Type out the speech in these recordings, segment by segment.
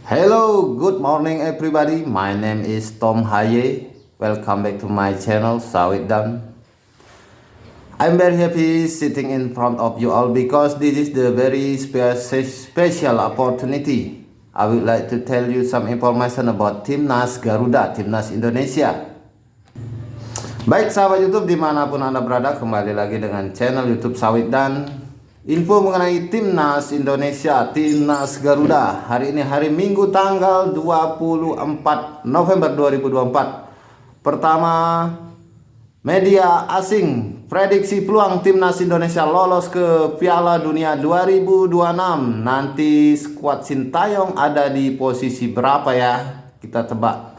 Hello, good morning everybody. My name is Tom Haye. Welcome back to my channel, Sawit Dan. I'm very happy sitting in front of you all because this is the very special opportunity. I would like to tell you some information about Timnas Garuda, Timnas Indonesia. Baik sahabat YouTube dimanapun Anda berada, kembali lagi dengan channel YouTube Sawit Dan. Info mengenai Timnas Indonesia, Timnas Garuda. Hari ini hari Minggu tanggal 24 November 2024. Pertama, media asing prediksi peluang Timnas Indonesia lolos ke Piala Dunia 2026. Nanti skuad Sintayong ada di posisi berapa ya? Kita tebak.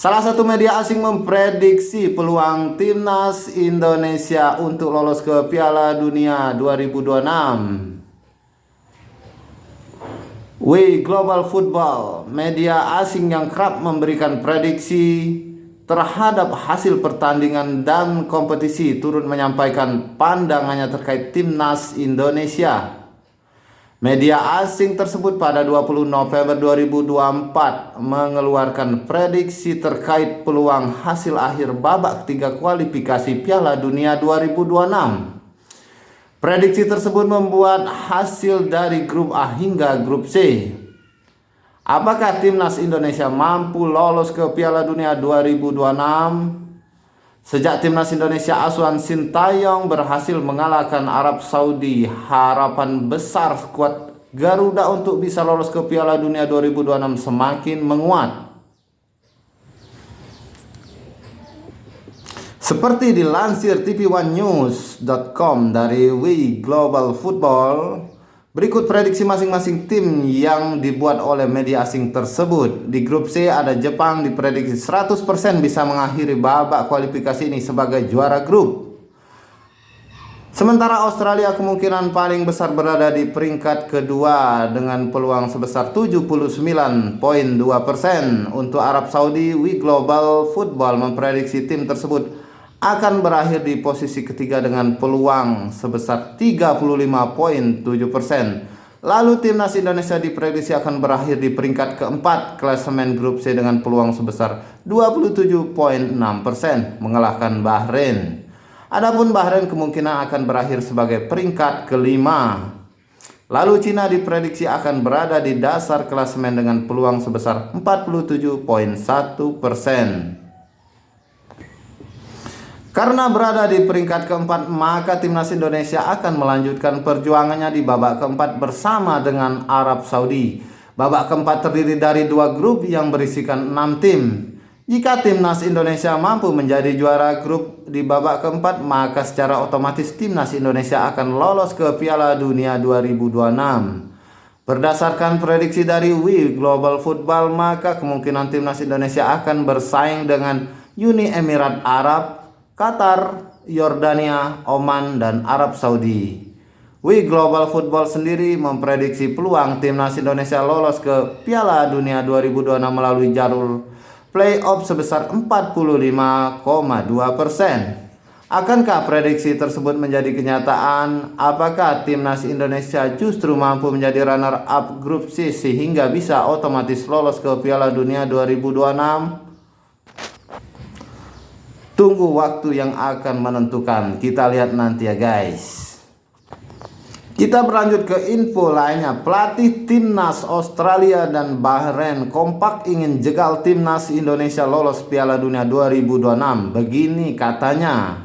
Salah satu media asing memprediksi peluang Timnas Indonesia untuk lolos ke Piala Dunia 2026. Global Football, media asing yang kerap memberikan prediksi terhadap hasil pertandingan dan kompetisi, turut menyampaikan pandangannya terkait Timnas Indonesia. Media asing tersebut pada 20 November 2024 mengeluarkan prediksi terkait peluang hasil akhir babak ketiga kualifikasi Piala Dunia 2026. Prediksi tersebut membuat hasil dari grup A hingga grup C. Apakah Timnas Indonesia mampu lolos ke Piala Dunia 2026? Sejak Timnas Indonesia asuhan Sintayong berhasil mengalahkan Arab Saudi, harapan besar skuad Garuda untuk bisa lolos ke Piala Dunia 2026 semakin menguat. Seperti dilansir tv1news.com dari Global Football, berikut prediksi masing-masing tim yang dibuat oleh media asing tersebut. Di grup C ada Jepang diprediksi 100% bisa mengakhiri babak kualifikasi ini sebagai juara grup. Sementara Australia kemungkinan paling besar berada di peringkat kedua dengan peluang sebesar 79,2%. Untuk Arab Saudi, Global Football memprediksi tim tersebut akan berakhir di posisi ketiga dengan peluang sebesar 35,7%. Lalu Timnas Indonesia diprediksi akan berakhir di peringkat keempat klasemen grup C dengan peluang sebesar 27,6%, mengalahkan Bahrain. Adapun Bahrain kemungkinan akan berakhir sebagai peringkat kelima. Lalu Cina diprediksi akan berada di dasar klasemen dengan peluang sebesar 47,1%. Karena berada di peringkat keempat, maka Timnas Indonesia akan melanjutkan perjuangannya di babak keempat bersama dengan Arab Saudi. Babak keempat terdiri dari dua grup yang berisikan 6 tim. Jika Timnas Indonesia mampu menjadi juara grup di babak keempat, maka secara otomatis Timnas Indonesia akan lolos ke Piala Dunia 2026. Berdasarkan prediksi dari Global Football, maka kemungkinan Timnas Indonesia akan bersaing dengan Uni Emirat Arab, Qatar, Yordania, Oman, dan Arab Saudi. Global Football sendiri memprediksi peluang Timnas Indonesia lolos ke Piala Dunia 2026 melalui jalur playoff sebesar 45,2%. Akankah prediksi tersebut menjadi kenyataan? Apakah Timnas Indonesia justru mampu menjadi runner-up grup C sehingga bisa otomatis lolos ke Piala Dunia 2026? Tunggu waktu yang akan menentukan. Kita lihat nanti ya guys. Kita berlanjut ke info lainnya. Pelatih Timnas Australia dan Bahrain kompak ingin jegal Timnas Indonesia lolos Piala Dunia 2026. Begini katanya.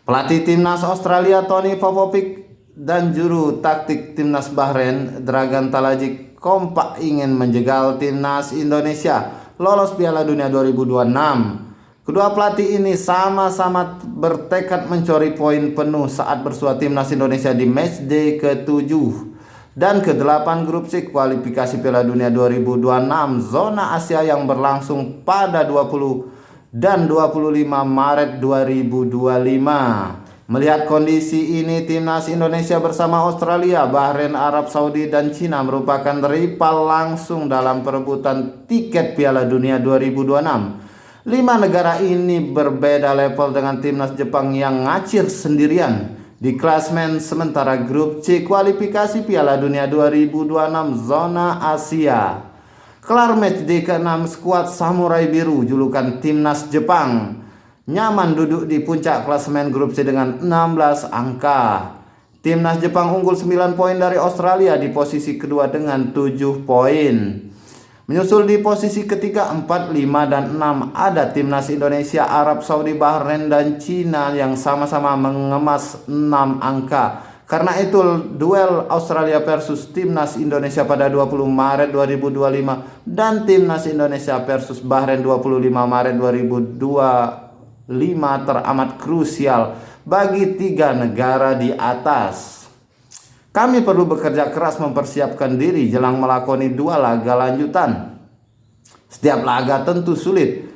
Pelatih Timnas Australia Tony Popovic dan juru taktik Timnas Bahrain Dragan Talajic kompak ingin menjegal Timnas Indonesia lolos Piala Dunia 2026. Kedua pelatih ini sama-sama bertekad mencuri poin penuh saat bersua Timnas Indonesia di matchday ke-7 dan ke-8 grup C kualifikasi Piala Dunia 2026 zona Asia yang berlangsung pada 20 dan 25 Maret 2025. Melihat kondisi ini, Timnas Indonesia bersama Australia, Bahrain, Arab Saudi, dan Cina merupakan rival langsung dalam perebutan tiket Piala Dunia 2026. 5 negara ini berbeda level dengan Timnas Jepang yang ngacir sendirian di klasmen sementara grup C kualifikasi Piala Dunia 2026 zona Asia. Kelar match day ke-6, skuad Samurai Biru julukan Timnas Jepang nyaman duduk di puncak klasemen grup C dengan 16 angka. Timnas Jepang unggul 9 poin dari Australia di posisi kedua dengan 7 poin. Menyusul di posisi ketiga 4, 5, dan 6 ada Timnas Indonesia, Arab Saudi, Bahrain, dan Cina yang sama-sama mengemas 6 angka. Karena itu duel Australia versus Timnas Indonesia pada 20 Maret 2025 dan Timnas Indonesia versus Bahrain 25 Maret 2025 teramat krusial bagi 3 negara di atas. Kami perlu bekerja keras mempersiapkan diri jelang melakoni 2 laga lanjutan. Setiap laga tentu sulit.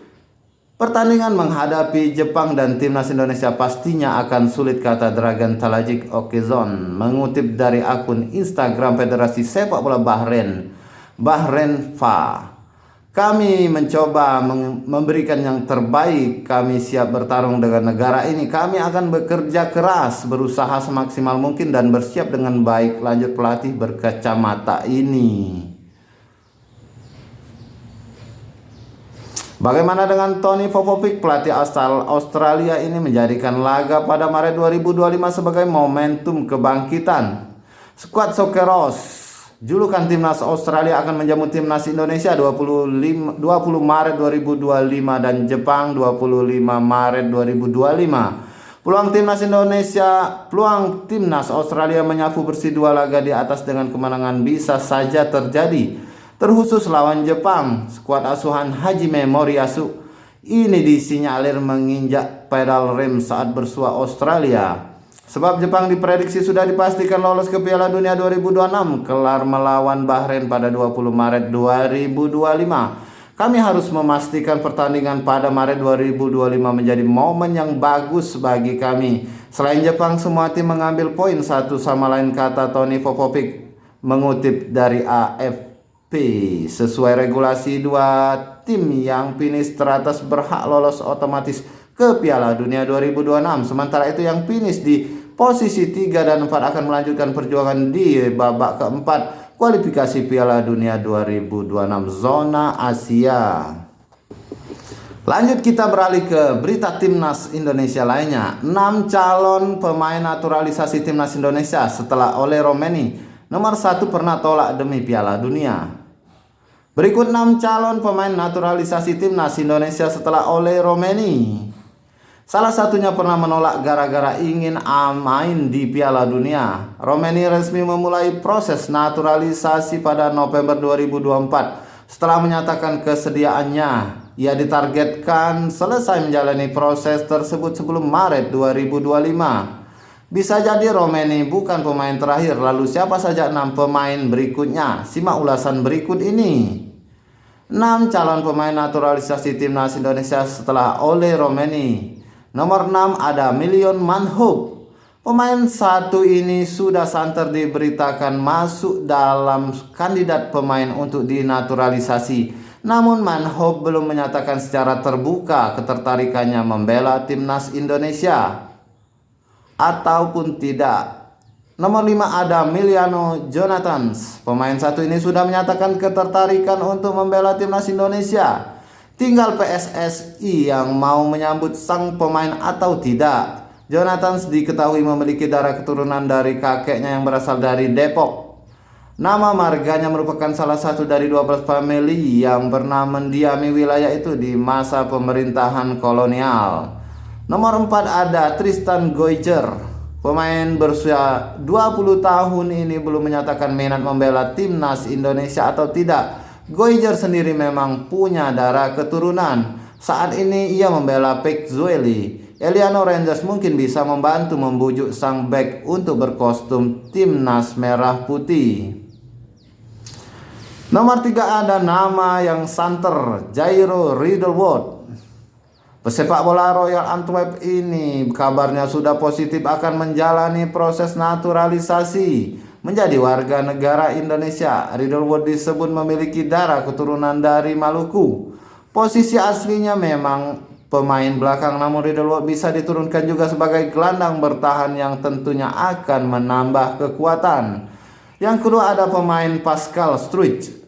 Pertandingan menghadapi Jepang dan Timnas Indonesia pastinya akan sulit, kata Dragan Talajik Okezon mengutip dari akun Instagram Federasi Sepak Bola Bahrain, Bahrainfa. Kami mencoba memberikan yang terbaik, kami siap bertarung dengan negara ini, kami akan bekerja keras, berusaha semaksimal mungkin dan bersiap dengan baik, lanjut pelatih berkacamata ini. Bagaimana dengan Tony Popovic? Pelatih asal Australia ini menjadikan laga pada Maret 2025 sebagai momentum kebangkitan. Skuad Socceroos, julukan Timnas Australia, akan menjamu Timnas Indonesia 20 Maret 2025 dan Jepang 25 Maret 2025. Peluang Timnas Australia menyapu bersih 2 laga di atas dengan kemenangan bisa saja terjadi. Terkhusus lawan Jepang, skuad asuhan Hajime Moriyasu ini disinyalir menginjak pedal rem saat bersua Australia. Sebab Jepang diprediksi sudah dipastikan lolos ke Piala Dunia 2026 kelar melawan Bahrain pada 20 Maret 2025. Kami harus memastikan pertandingan pada Maret 2025 menjadi momen yang bagus bagi kami. Selain Jepang, semua tim mengambil poin satu sama lain, kata Tony Popovic mengutip dari AFP. Sesuai regulasi, 2 tim yang finish teratas berhak lolos otomatis ke Piala Dunia 2026. Sementara itu yang finish di posisi 3 dan 4 akan melanjutkan perjuangan di babak keempat kualifikasi Piala Dunia 2026 zona Asia. Lanjut, kita beralih ke berita Timnas Indonesia lainnya. 6 calon pemain naturalisasi Timnas Indonesia setelah Ole Romeni nomor 1 pernah tolak demi Piala Dunia. Berikut 6 calon pemain naturalisasi Timnas Indonesia setelah Ole Romeni. Salah satunya pernah menolak gara-gara ingin main di Piala Dunia. Romeni resmi memulai proses naturalisasi pada November 2024. Setelah menyatakan kesediaannya, ia ditargetkan selesai menjalani proses tersebut sebelum Maret 2025. Bisa jadi Romeni bukan pemain terakhir. Lalu siapa saja 6 pemain berikutnya? Simak ulasan berikut ini. 6 calon pemain naturalisasi Timnas Indonesia setelah Ole Romeni. Nomor 6 ada Milion Manhoep. Pemain satu ini sudah santer diberitakan masuk dalam kandidat pemain untuk dinaturalisasi. Namun Manhoep belum menyatakan secara terbuka ketertarikannya membela Timnas Indonesia ataupun tidak. Nomor 5 ada Miliano Jonathans. Pemain satu ini sudah menyatakan ketertarikan untuk membela Timnas Indonesia. Tinggal PSSI yang mau menyambut sang pemain atau tidak. Jonathans diketahui memiliki darah keturunan dari kakeknya yang berasal dari Depok. Nama marganya merupakan salah satu dari 12 famili yang pernah mendiami wilayah itu di masa pemerintahan kolonial. Nomor 4 ada Tristan Goijer. Pemain berusia 20 tahun ini belum menyatakan minat membela Timnas Indonesia atau tidak. Goijer sendiri memang punya darah keturunan. Saat ini ia membela Pek Zueli. Eliano Rangers mungkin bisa membantu membujuk sang bek untuk berkostum Timnas Merah Putih. Nomor 3 ada nama yang santer, Jairo Riddlewood. Pesepak bola Royal Antwerp ini kabarnya sudah positif akan menjalani proses naturalisasi menjadi warga negara Indonesia. Riddlewood disebut memiliki darah keturunan dari Maluku. Posisi aslinya memang pemain belakang, namun Riddlewood bisa diturunkan juga sebagai gelandang bertahan yang tentunya akan menambah kekuatan. Yang kedua ada pemain Pascal Struijk.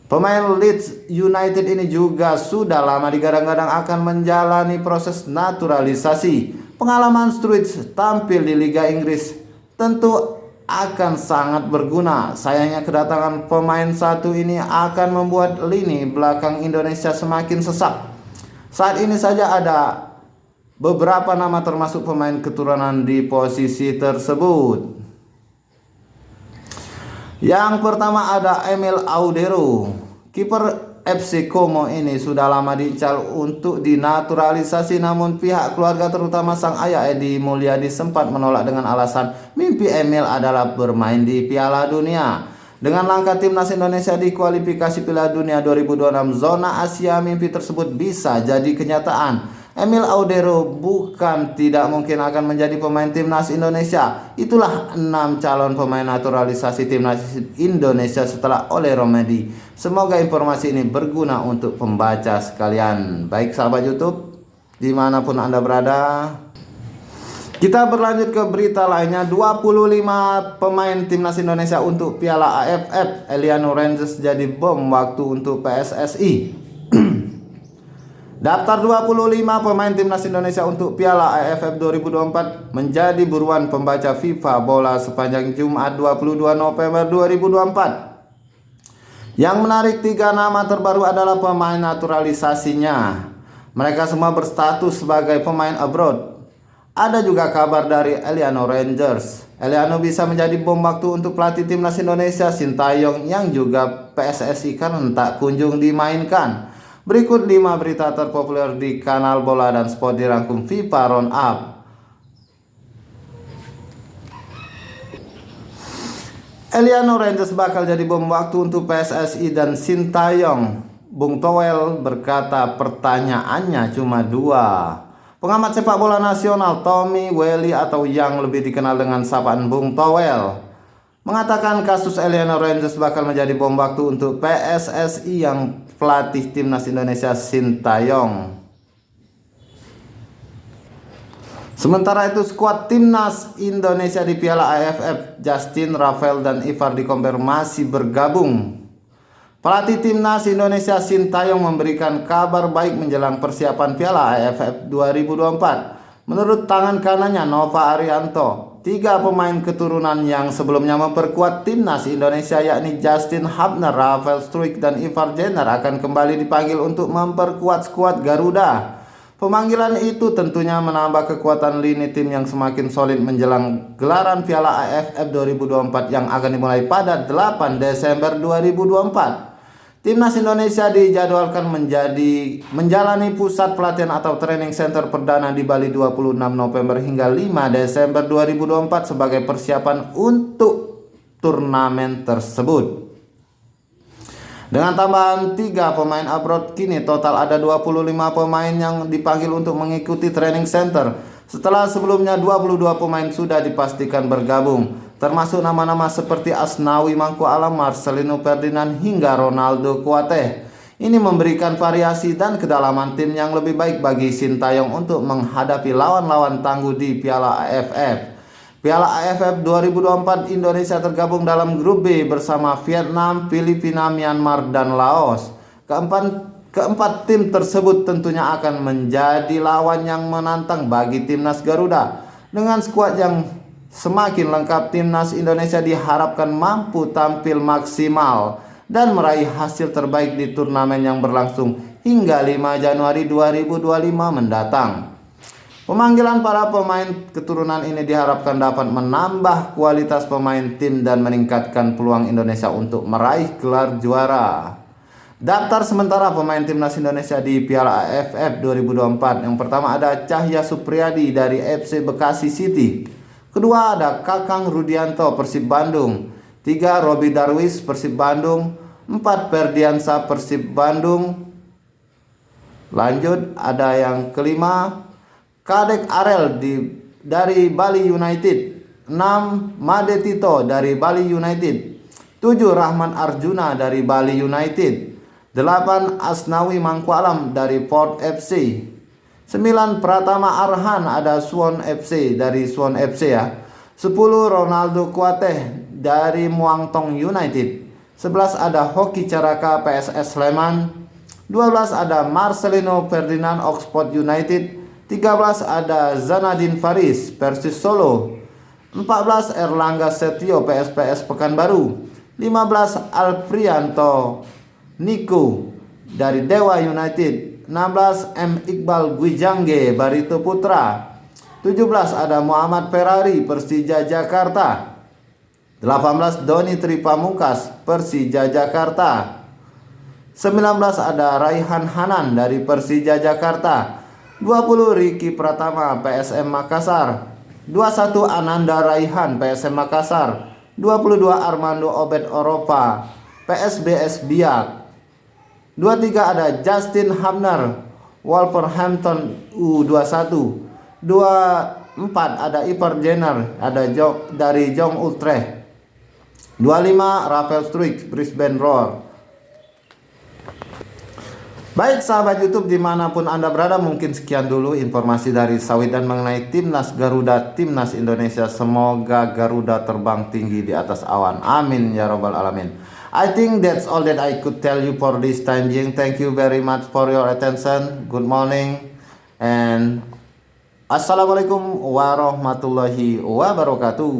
Pemain Leeds United ini juga sudah lama digadang-gadang akan menjalani proses naturalisasi. Pengalaman Sturridge tampil di Liga Inggris tentu akan sangat berguna. Sayangnya kedatangan pemain satu ini akan membuat lini belakang Indonesia semakin sesak. Saat ini saja ada beberapa nama termasuk pemain keturunan di posisi tersebut. Yang pertama ada Emil Audero. Kiper FC Como ini sudah lama diincar untuk dinaturalisasi, namun pihak keluarga terutama sang ayah Edi Mulyadi sempat menolak dengan alasan mimpi Emil adalah bermain di Piala Dunia. Dengan langkah timnas Indonesia di kualifikasi Piala Dunia 2026 zona Asia, mimpi tersebut bisa jadi kenyataan. Emil Audero bukan tidak mungkin akan menjadi pemain timnas Indonesia. Itulah 6 calon pemain naturalisasi timnas Indonesia setelah Ole Romedi. Semoga informasi ini berguna untuk pembaca sekalian. Baik sahabat YouTube, dimanapun Anda berada, kita berlanjut ke berita lainnya. 25 pemain timnas Indonesia untuk Piala AFF. Eliano Rangers jadi bom waktu untuk PSSI. Daftar 25 pemain timnas Indonesia untuk Piala AFF 2024 menjadi buruan pembaca FIFA bola sepanjang Jumat 22 November 2024. Yang menarik, 3 nama terbaru adalah pemain naturalisasinya. Mereka semua berstatus sebagai pemain abroad. Ada juga kabar dari Eliano Rangers. Eliano bisa menjadi bom waktu untuk pelatih timnas Indonesia Sintayong yang juga PSSI karena tak kunjung dimainkan. Berikut 5 berita terpopuler di kanal Bola dan Sport dirangkum FIFA Roundup. Eliano Rangers bakal jadi bom waktu untuk PSSI dan Sintayong. Bung Towel berkata pertanyaannya cuma 2. Pengamat sepak bola nasional Tommy Welly atau yang lebih dikenal dengan sapaan Bung Towel mengatakan kasus Eliano Rangers bakal menjadi bom waktu untuk PSSI yang pelatih timnas Indonesia Sintayong. Sementara itu skuad timnas Indonesia di Piala AFF, Justin, Rafael, dan Ivar dikonfirmasi bergabung. Pelatih timnas Indonesia Sintayong memberikan kabar baik menjelang persiapan Piala AFF 2024. Menurut tangan kanannya Nova Arianto, 3 pemain keturunan yang sebelumnya memperkuat timnas Indonesia yakni Justin Hubner, Rafael Struijk, dan Ivar Jenner akan kembali dipanggil untuk memperkuat skuad Garuda. Pemanggilan itu tentunya menambah kekuatan lini tim yang semakin solid menjelang gelaran Piala AFF 2024 yang akan dimulai pada 8 Desember 2024. Timnas Indonesia dijadwalkan menjalani pusat pelatihan atau training center perdana di Bali 26 November hingga 5 Desember 2024 sebagai persiapan untuk turnamen tersebut. Dengan tambahan 3 pemain abroad, kini total ada 25 pemain yang dipanggil untuk mengikuti training center. Setelah sebelumnya 22 pemain sudah dipastikan bergabung, termasuk nama-nama seperti Asnawi Mangku Alam, Marcelino Ferdinand, hingga Ronaldo Kuateh. Ini memberikan variasi dan kedalaman tim yang lebih baik bagi Sintayong untuk menghadapi lawan-lawan tangguh di Piala AFF. Piala AFF 2024 Indonesia tergabung dalam grup B bersama Vietnam, Filipina, Myanmar, dan Laos. Keempat tim tersebut tentunya akan menjadi lawan yang menantang bagi timnas Garuda. Dengan skuad yang semakin lengkap, timnas Indonesia diharapkan mampu tampil maksimal dan meraih hasil terbaik di turnamen yang berlangsung hingga 5 Januari 2025 mendatang. Pemanggilan para pemain keturunan ini diharapkan dapat menambah kualitas pemain tim dan meningkatkan peluang Indonesia untuk meraih gelar juara. Daftar sementara pemain timnas Indonesia di Piala AFF 2024. Yang pertama ada Cahya Supriyadi dari FC Bekasi City. Kedua ada Kakang Rudianto Persib Bandung. 3 Robi Darwis Persib Bandung. 4 Ferdiansa Persib Bandung. Lanjut ada yang kelima Kadek Arel dari Bali United. 6 Made Tito dari Bali United. 7 Rahman Arjuna dari Bali United. 8 Asnawi Mangkualam dari Port FC. 9 Pratama Arhan ada Suwon FC dari Suwon FC ya. 10 Ronaldo Kuateh dari Muangthong United. 11 ada Hoki Caraka PSS Sleman. 12 ada Marcelino Ferdinand Oxford United. 13 ada Zanadin Faris Persis Solo. 14 Erlangga Setio PSPS Pekanbaru. 15 Alfrianto Niko dari Dewa United. 16 M Iqbal Gwijangge Barito Putra. 17 ada Muhammad Ferrari Persija Jakarta. 18 Doni Tripamungkas Persija Jakarta. 19 ada Raihan Hanan dari Persija Jakarta. 20 Riki Pratama PSM Makassar. 21 Ananda Raihan PSM Makassar. 22 Armando Obed Oropa PSBS Biak. 23 ada Justin Hamner Wolverhampton U21. 24 ada Iper Jenner dari Jong Utrecht. 25 Rafael Struijk Brisbane Roar. Baik sahabat YouTube dimanapun Anda berada, mungkin sekian dulu informasi dari Sawidan mengenai Timnas Garuda, Timnas Indonesia. Semoga Garuda terbang tinggi di atas awan. Amin ya robbal alamin. I think that's all that I could tell you for this time being. Thank you very much for your attention. Good morning and Assalamualaikum warahmatullahi wabarakatuh.